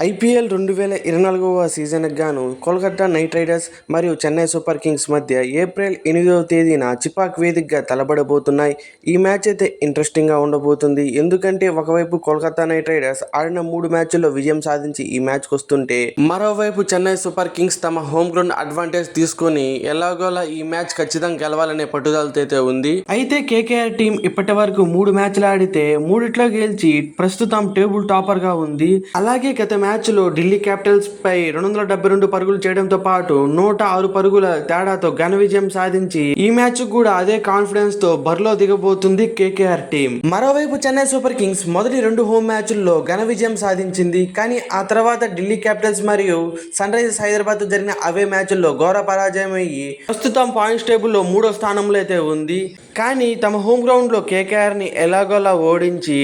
IPL 2024వ సీజన్కు గాను Kolkata night riders మరియు Chennai super Kings మధ్య ఏప్రిల్ 8వ తేదీన చిపాక్ వేదికగా తలపడబోతున్నాయి. ఈ మ్యాచ్ అయితే ఇంట్రెస్టింగ్గా ఉండబోతుంది. ఎందుకంటే ఒకవైపు కోల్కతా నైట్ రైడర్స్ ఆడిన 3 మ్యాచ్ల్లో విజయం సాధించి ఈ మ్యాచ్కి వస్తుంటే, మరోవైపు చెన్నై సూపర్ కింగ్స్ తమ హోమ్ గ్రౌండ్ అడ్వాంటేజ్ తీసుకొని ఎలాగోలా ఈ మ్యాచ్ ఖచ్చితంగా గెలవాలనే పట్టుదలతో అయితే ఉంది. అయితే కేకేఆర్ టీం ఇప్పటి వరకు 3 మ్యాచ్లు ఆడితే 3 గెలిచి ప్రస్తుతం టేబుల్ టాపర్ గా ఉంది. అలాగే గత మ్యాచ్లో ఢిల్లీ క్యాపిటల్స్ పై 272 పరుగులు చేయడంతో పాటు 106 పరుగుల తేడాతో ఘన విజయం సాధించి ఈ మ్యాచ్ కూడా అదే కాన్ఫిడెన్స్ తో బరిలో దిగబోతుంది కేకేఆర్ టీం. మరోవైపు చెన్నై సూపర్ కింగ్స్ మొదటి 2 హోమ్ మ్యాచ్ల్లో ఘన విజయం సాధించింది. కానీ ఆ తర్వాత ఢిల్లీ క్యాపిటల్స్ మరియు సన్ రైజర్స్ హైదరాబాద్ తో జరిగిన అవే మ్యాచ్ల్లో ఘోర పరాజయం అయ్యి ప్రస్తుతం పాయింట్స్ టేబుల్లో 3వ స్థానంలో అయితే ఉంది. కానీ తమ హోమ్ గ్రౌండ్ లో కేకేఆర్ ని ఎలాగోలా ఓడించి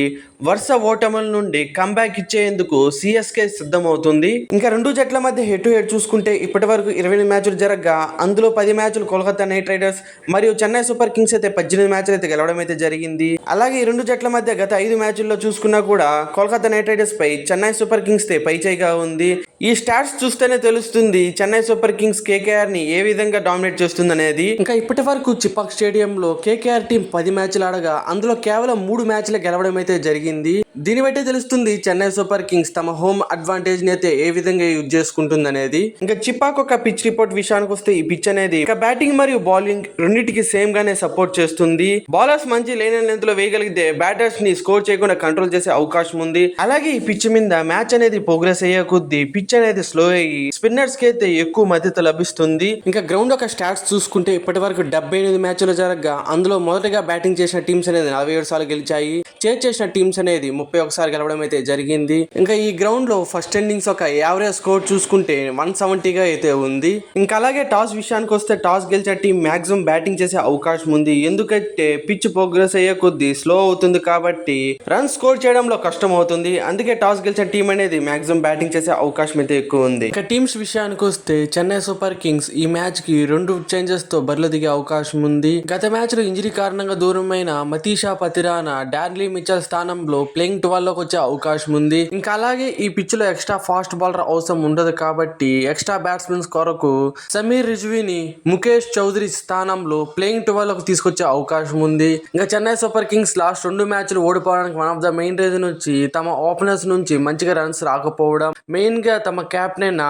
వరుస ఓటముల నుండి కంబ్యాక్ ఇచ్చేందుకు సిఎస్కే సిద్ధమవుతుంది. ఇంకా 2 జట్ల మధ్య హెడ్ టు హెడ్ చూసుకుంటే ఇప్పటి వరకు 28 మ్యాచ్లు జరగగా అందులో 10 మ్యాచ్లు కోల్కతా నైట్ రైడర్స్ మరియు చెన్నై సూపర్ కింగ్స్ అయితే 18 మ్యాచ్లు అయితే గెలవడం అయితే జరిగింది. అలాగే ఈ 2 జట్ల మధ్య గత 5 మ్యాచ్ల్లో చూసుకున్నా కూడా కోల్కతా నైట్ రైడర్స్ పై చెన్నై సూపర్ కింగ్స్ పై చేయిగా ఉంది. ఈ స్టాట్స్ చూస్తేనే తెలుస్తుంది చెన్నై సూపర్ కింగ్స్ కేకేఆర్ ని ఏ విధంగా డామినేట్ చేస్తుంది అనేది. ఇంకా ఇప్పటి వరకు చిపాక్ స్టేడియంలో కేకేఆర్ టీం 10 మ్యాచ్లు ఆడగా అందులో కేవలం 3 మ్యాచ్లు గెలవడం అయితే జరిగింది. దీన్ని బట్టే తెలుస్తుంది చెన్నై సూపర్ కింగ్స్ తమ హోమ్ అడ్వాంటేజ్ ని అయితే ఏ విధంగా యూజ్ చేసుకుంటుంది అనేది. ఇంకా చిపాక్ ఒక పిచ్ రిపోర్ట్ విషయానికి వస్తే ఈ పిచ్ అనేది ఇంకా బ్యాటింగ్ మరియు బౌలింగ్ రెండింటికి సేమ్ గానే సపోర్ట్ చేస్తుంది. బౌలర్స్ మంచి లైన్ లెంత్ లో వేయగలిగితే బ్యాటర్స్ ని స్కోర్ చేయకుండా కంట్రోల్ చేసే అవకాశం ఉంది. అలాగే ఈ పిచ్ మీద మ్యాచ్ అనేది ప్రోగ్రెస్ అయ్యే కొద్దీ పిచ్ అనేది స్లో అయ్యి స్పిన్నర్స్ కి అయితే ఎక్కువ మద్దతు లభిస్తుంది. ఇంకా గ్రౌండ్ ఒక స్టాట్స్ చూసుకుంటే ఇప్పటి వరకు 78 మ్యాచ్లు జరగగా అందులో మొదటగా బ్యాటింగ్ చేసిన టీమ్స్ అనేది 47 సార్లు గెలిచాయి. చేసిన టీమ్స్ అనేది 31 సార్లు గెలవడం అయితే జరిగింది. ఇంకా ఈ గ్రౌండ్ లో ఫస్ట్ ఇన్నింగ్స్ ఒక యావరేజ్ స్కోర్ చూసుకుంటే 170గా అయితే ఉంది. ఇంకా అలాగే టాస్ విషయానికి వస్తే టాస్ గెలిచిన టీం మాక్సిమం బ్యాటింగ్ చేసే అవకాశం ఉంది. ఎందుకంటే పిచ్ ప్రోగ్రెస్ అయ్యే కొద్దీ స్లో అవుతుంది కాబట్టి రన్ స్కోర్ చేయడంలో కష్టం అవుతుంది. అందుకే టాస్ గెలిచిన టీం అనేది మాక్సిమం బ్యాటింగ్ చేసే అవకాశం అయితే ఎక్కువ ఉంది. ఇంకా టీమ్స్ విషయానికి వస్తే చెన్నై సూపర్ కింగ్స్ ఈ మ్యాచ్ కి 2 చేంజెస్ తో బరిలో దిగే అవకాశం ఉంది. గత మ్యాచ్ లో ఇంజరీ కారణంగా దూరమైన మతీషా పతిరానా డార్లీ మిచెల్ స్థానంలో ప్లేయింగ్ 12లోకి వచ్చే అవకాశం ఉంది. ఇంకా అలాగే ఈ పిచ్ లో ఎక్స్ట్రా ఫాస్ట్ బౌలర్ అవసరం ఉండదు కాబట్టి ఎక్స్ట్రా బ్యాట్స్మెన్స్ కొరకు సమీర్ రిజ్వీని ముఖేష్ చౌదరి స్థానంలో ప్లేయింగ్ 12లోకి తీసుకొచ్చే అవకాశం ఉంది. ఇంకా చెన్నై సూపర్ కింగ్స్ లాస్ట్ 2 మ్యాచ్లు ఓడిపోవడానికి one of the main reason వచ్చి తమ ఓపెనర్స్ నుంచి మంచిగా రన్స్ రాకపోవడం. మెయిన్ గా తమ కెప్టెన్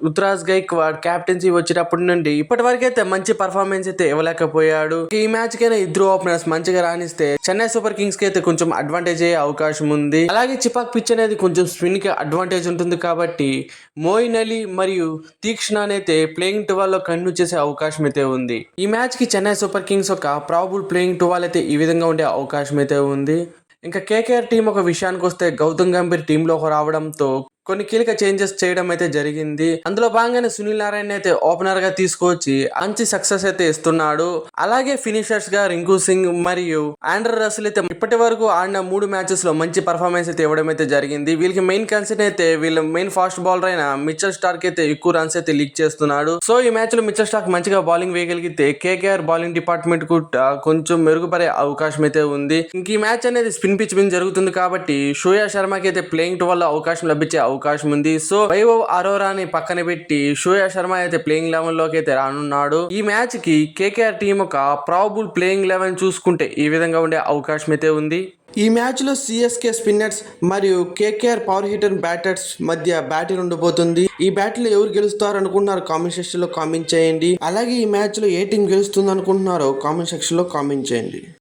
రుతురాజ్ గైక్వాడ్ కెప్టెన్సీ వచ్చేటప్పటి నుండి ఇప్పటి వరకు అయితే మంచి పర్ఫార్మెన్స్ అయితే ఇవ్వలేకపోయాడు. ఈ మ్యాచ్ కైనా ఇద్దరు ఓపెనర్స్ మంచిగా రాణిస్తే చెన్నై సూపర్ కింగ్స్ కి అయితే కొంచెం అడ్వాంటేజ్ అయ్యే అవకాశం ఉంది. అలాగే చిపాక్ పిచ్ అనేది కొంచెం స్పిన్ కి అడ్వాంటేజ్ ఉంటుంది కాబట్టి మోయిన్ అలీ మరియు తీక్షణ అయితే ప్లేయింగ్ 12లో కంటిన్యూ చేసే అవకాశం అయితే ఉంది. ఈ మ్యాచ్ కి చెన్నై సూపర్ కింగ్స్ ఒక ప్రాబబుల్ ప్లేయింగ్ 12 అయితే ఈ విధంగా ఉండే అవకాశం అయితే ఉంది. ఇంకా కేకేఆర్ టీం ఒక విషయానికి వస్తే గౌతమ్ గంభీర్ టీంలోకి రావడంతో కొన్ని కీలక చేంజెస్ చేయడం అయితే జరిగింది. అందులో భాగంగానే సునీల్ నారాయణ అయితే ఓపెనర్ గా తీసుకొచ్చి మంచి సక్సెస్ అయితే ఇస్తున్నాడు. అలాగే ఫినిషర్స్ గా రింకు సింగ్ మరియు ఆండ్రూ రసెల్ అయితే ఇప్పటి వరకు ఆడిన 3 మ్యాచెస్ లో మంచి పర్ఫార్మెన్స్ అయితే ఇవ్వడం అయితే జరిగింది. వీళ్ళకి మెయిన్ కన్సర్న్ అయితే వీళ్ళ మెయిన్ ఫాస్ట్ బౌలర్ అయిన మిచెల్ స్టార్క్ అయితే ఎక్కువ రన్స్ అయితే లీక్ చేస్తున్నాడు. సో ఈ మ్యాచ్ లో మిచెల్ స్టార్క్ మంచిగా బౌలింగ్ వేయగలిగితే కేకేఆర్ బౌలింగ్ డిపార్ట్మెంట్ కూడా కొంచెం మెరుగుపడే అవకాశం అయితే ఉంది. ఇంక ఈ మ్యాచ్ అనేది స్పిన్ పిచ్ మీద జరుగుతుంది కాబట్టి శ్రేయా శర్మకి అయితే ప్లేయింగ్ 12లో అవకాశం లభించే అవకాశం ఉంది. సో వైభవ్ అరోరాని పక్కన పెట్టి శ్రేయా శర్మ అయితే ప్లేయింగ్ 11 లోకి అయితే రానున్నాడు. ఈ మ్యాచ్ కి కేకేఆర్ టీం ఒక ప్రాబబుల్ ప్లేయింగ్ 11 చూసుకుంటే ఈ విధంగా ఉండే అవకాశం అయితే ఉంది. ఈ మ్యాచ్ లో సిఎస్కే స్పిన్నర్స్ మరియు కేకేఆర్ పవర్ హిటర్ బ్యాటర్స్ మధ్య బ్యాటింగ్ ఉండబోతుంది. ఈ బ్యాటిల్ లో ఎవరు గెలుస్తారు అనుకుంటున్నారు కామెంట్ సెక్షన్ లో కామెంట్ చేయండి. అలాగే ఈ మ్యాచ్ లో ఏ టీం గెలుస్తుంది అనుకుంటున్నారో కామెంట్ సెక్షన్ లో కామెంట్ చేయండి.